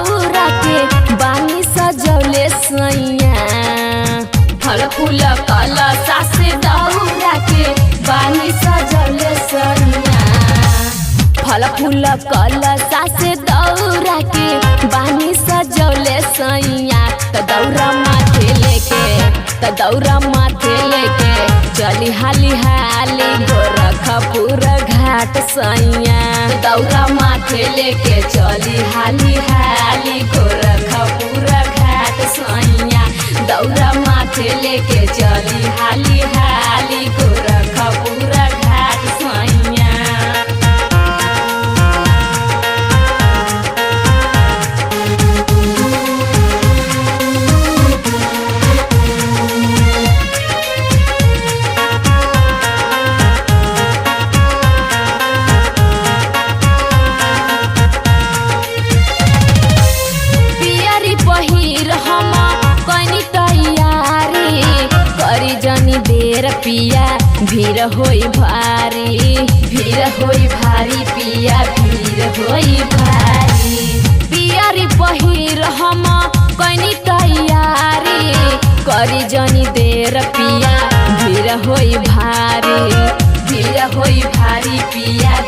दौरा के बानी सजौले सैया। फल फूल कलशा से दौरा के बानी सजौले सैया। फल फूल कलशा से दौरा के बानी सजौले सैया। त दौरा माथे लेके चली हाली हाली गोरखपुर घाट सैया। दौरा माथे लेके चली हाली हाली गोरखपुर घाट सैया। दौरा माथे लेके चली हाली हाली गोरखपुर घाट सैया। पिया भीड़ होई भारी पिया भीड़ होई भारी। पियारी पहिर हम कनी तैयारी करी जनी देर पिया भीड़ होई भारी पिया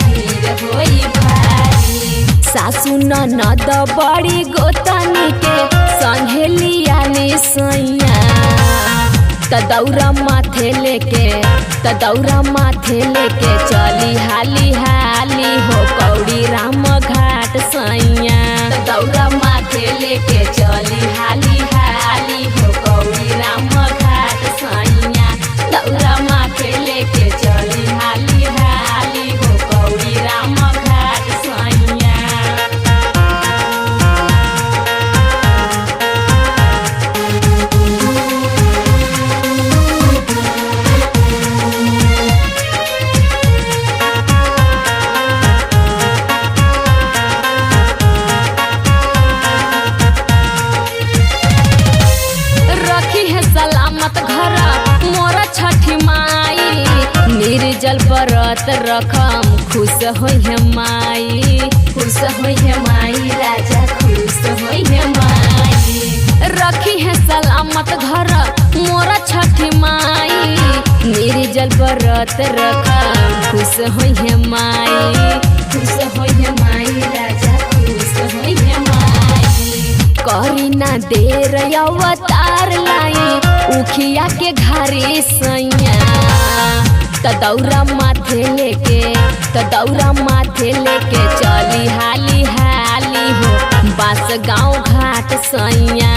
भीड़ होई भारी। सासु ननद बड़ी गोतनी के संघेलिया ने सैया। त दौरा माथे लेके चली हाली हाली हो कौड़ी राम घाट सैया। दौरा माथे लेके चली हाली हाली हो कौड़ी राम घाट सैया। दौरा माथे लेके चली हाली हाली हो कौड़ी राम घाट सैया। सलामत घर मोरा छठी माई निर्जल व्रत रखम खुश होई माई राजा खुश होई माई। रखी है सलामत घर मोरा छठी माई निर्जल व्रत रखम खुश होई माई राजा खुश होई माई। करी ना देर अवतार लाई उखिया के घरे सैया। त दौरा माथे लेके चली हाली हाली हो बास गाँव घाट सैया।